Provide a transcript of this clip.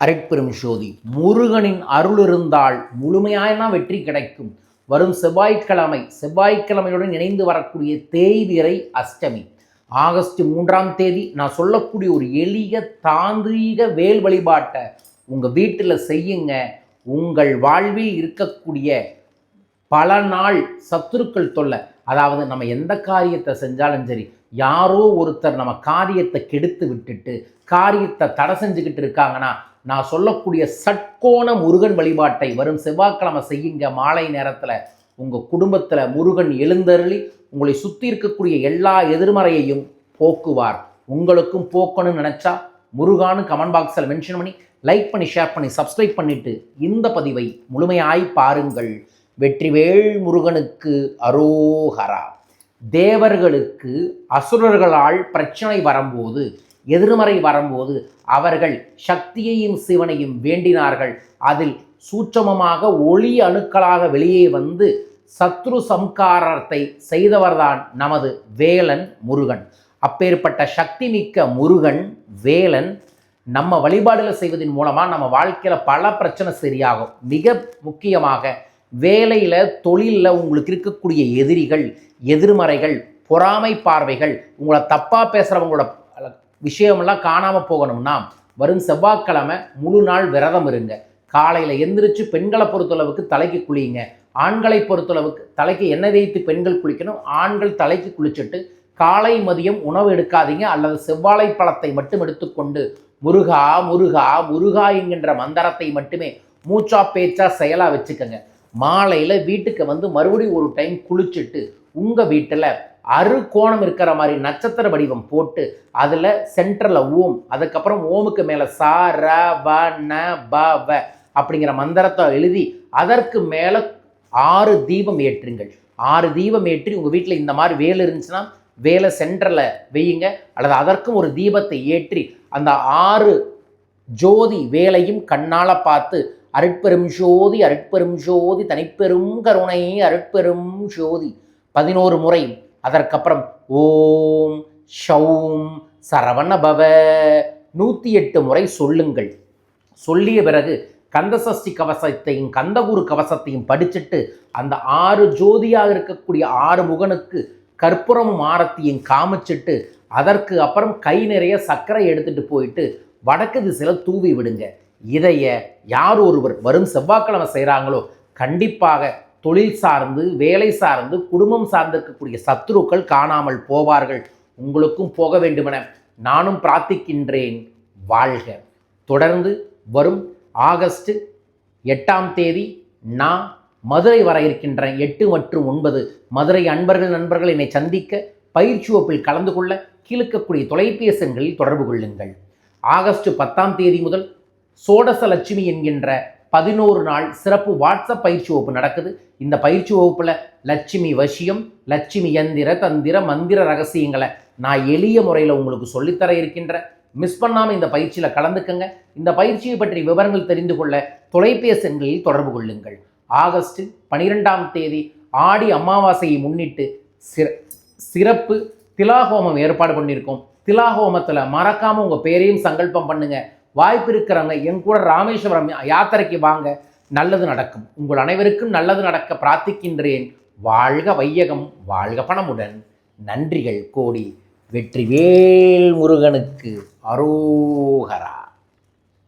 அருட்பெரும் ஜோதி முருகனின் அருள் இருந்தால் முழுமையான வெற்றி கிடைக்கும். வரும் செவ்வாய்க்கிழமையுடன் இணைந்து வரக்கூடிய தேய்பிறை அஷ்டமி ஆகஸ்ட் 3ஆம் தேதி நான் சொல்லக்கூடிய ஒரு எளிய தாந்திரீக வேல் வழிபாட்டை உங்கள் வீட்டில் செய்யுங்க. உங்கள் வாழ்வில் இருக்கக்கூடிய பல நாள் சத்துருக்கள் தொல்லை, அதாவது நம்ம எந்த காரியத்தை செஞ்சாலும் சரி, யாரோ ஒருத்தர் நம்ம காரியத்தை கெடுத்து விட்டுட்டு காரியத்தை தடை செஞ்சுக்கிட்டு இருக்காங்கன்னா, நான் சொல்லக்கூடிய சட்கோண முருகன் வழிபாட்டை வரும் செவ்வாய்க்கிழமை செய்யுங்க. மாலை நேரத்தில் உங்கள் குடும்பத்தில் முருகன் எழுந்தருளி உங்களை சுற்றி இருக்கக்கூடிய எல்லா எதிர்மறையையும் போக்குவார். உங்களுக்கும் போக்கணும்னு நினச்சா முருகான்னு கமெண்ட் பாக்ஸில் மென்ஷன் பண்ணி லைக் பண்ணி ஷேர் பண்ணி சப்ஸ்கிரைப் பண்ணிவிட்டு இந்த பதிவை முழுமையாய் பாருங்கள். வெற்றிவேல் முருகனுக்கு அரோகரா. தேவர்களுக்கு அசுரர்களால் பிரச்சனை வரும்போது, எதிர்மறை வரும்போது அவர்கள் சக்தியையும் சிவனையும் வேண்டினார்கள். அதில் சூட்சமமாக ஒளி அணுக்களாக வெளியே வந்து சத்ரு சம்காரத்தை செய்தவர்தான் நமது வேலன் முருகன். அப்பேற்பட்ட சக்தி மிக்க முருகன் வேலன் நம்ம வழிபாடுகளை செய்வதன் மூலமாக நம்ம வாழ்க்கையில் பல பிரச்சனை சரியாகும். மிக முக்கியமாக வேலையில் தொழிலில் உங்களுக்கு இருக்கக்கூடிய எதிரிகள், எதிர்மறைகள், பொறாமை பார்வைகள், உங்களை தப்பாக பேசுகிறவங்களோட விஷயமெல்லாம் காணாமல் போகணும்னா வரும் செவ்வாய்க்கிழமை முழு நாள் விரதம் இருங்க. காலையில் எந்திரிச்சு பெண்களை பொறுத்தளவுக்கு தலைக்கு குளியுங்க. ஆண்களை பொறுத்தளவுக்கு தலைக்கு எண்ணெய் தேய்த்து பெண்கள் குளிக்கணும். ஆண்கள் தலைக்கு குளிச்சுட்டு காலை மதியம் உணவு எடுக்காதீங்க, அல்லது செவ்வாழை பழத்தை மட்டும் எடுத்துக்கொண்டு முருகா முருகா முருகா என்கின்ற மந்திரத்தை மட்டுமே மூச்சா பேச்சா செயலா வச்சுக்கோங்க. மாலையில் வீட்டுக்கு வந்து மறுபடியும் ஒரு டைம் குளிச்சுட்டு உங்கள் வீட்டில் கோணம் இருக்கிற மாதிரி நட்சத்திர வடிவம் போட்டு அதில் சென்டரில் ஓம், அதுக்கப்புறம் ஓமுக்கு மேலே ச ர வ ந ப வ அப்படிங்கிற மந்திரத்தை எழுதி அதற்கு மேலே 6 தீபம் ஏற்றுங்கள். 6 தீபம் ஏற்றி உங்கள் வீட்டில் இந்த மாதிரி வேலை இருந்துச்சுன்னா வேலை சென்டரில் வையுங்க, அல்லது அதற்கும் ஒரு தீபத்தை ஏற்றி அந்த 6 ஜோதி வேலையும் கண்ணால் பார்த்து அருட்பெரும் ஜோதி அருட்பெரும் ஜோதி தனிப்பெரும் கருணை அருட்பெரும் ஜோதி 11 முறை, அதற்கப்புறம் ஓம் ஷௌம் சரவணபவ 108 முறை சொல்லுங்கள். சொல்லிய பிறகு கந்தசஷ்டி கவசத்தையும் கந்தகுரு கவசத்தையும் படிச்சுட்டு அந்த 6 ஜோதியாக இருக்கக்கூடிய 6 முகனுக்கு கற்பூரம் ஆரத்தியும் காமிச்சிட்டு அதற்கு அப்புறம் கை நிறைய சர்க்கரை எடுத்துகிட்டு போயிட்டு வடக்கு திசையில் தூவி விடுங்க. இதைய யார் ஒருவர் வரும் செவ்வாய்க்கிழமை செய்கிறாங்களோ கண்டிப்பாக தொழில் சார்ந்து, வேலை சார்ந்து, குடும்பம் சார்ந்து இருக்கக்கூடிய சத்துருக்கள் காணாமல் போவார்கள். உங்களுக்கும் போக வேண்டுமென நானும் பிரார்த்திக்கின்றேன். வாழ்க. தொடர்ந்து வரும் ஆகஸ்ட் 8ஆம் தேதி நான் மதுரை வர இருக்கின்றேன். 8 மற்றும் 9 மதுரை நண்பர்கள் என்னை சந்திக்க பயிற்சி வகுப்பில் கலந்து கொள்ள கீழ்க்கக்கூடிய தொலைபேசி எண்களில் தொடர்பு கொள்ளுங்கள். ஆகஸ்ட் 10ஆம் தேதி முதல் சோடச லட்சுமி என்கின்ற 11 நாள் சிறப்பு வாட்ஸ்அப் பயிற்சி வகுப்பு நடக்குது. இந்த பயிற்சி வகுப்பில் லட்சுமி வசியம், லட்சுமி யந்திர தந்திர மந்திர ரகசியங்களை நான் எளிய முறையில் உங்களுக்கு சொல்லித்தர இருக்கின்ற. மிஸ் பண்ணாமல் இந்த பயிற்சியில் கலந்துக்கங்க. இந்த பயிற்சியை பற்றி விவரங்கள் தெரிந்து கொள்ள தொலைபேசி எண்களில் தொடர்பு கொள்ளுங்கள். ஆகஸ்ட் 12ஆம் தேதி ஆடி அமாவாசையை முன்னிட்டு சிறப்பு திலாஹோமம் ஏற்பாடு பண்ணியிருக்கோம். திலாஹோமத்தில் மறக்காமல் உங்கள் பேரையும் சங்கல்பம் பண்ணுங்க. வாய்ப்பு இருக்கிறவங்க என் கூட ராமேஸ்வரம் யாத்திரைக்கு வாங்க, நல்லது நடக்கும். உங்கள் அனைவருக்கும் நல்லது நடக்க பிரார்த்திக்கின்றேன். வாழ்க வையகம், வாழ்க பணமுடன். நன்றிகள் கோடி. வெற்றிவேல் முருகனுக்கு அரோகரா.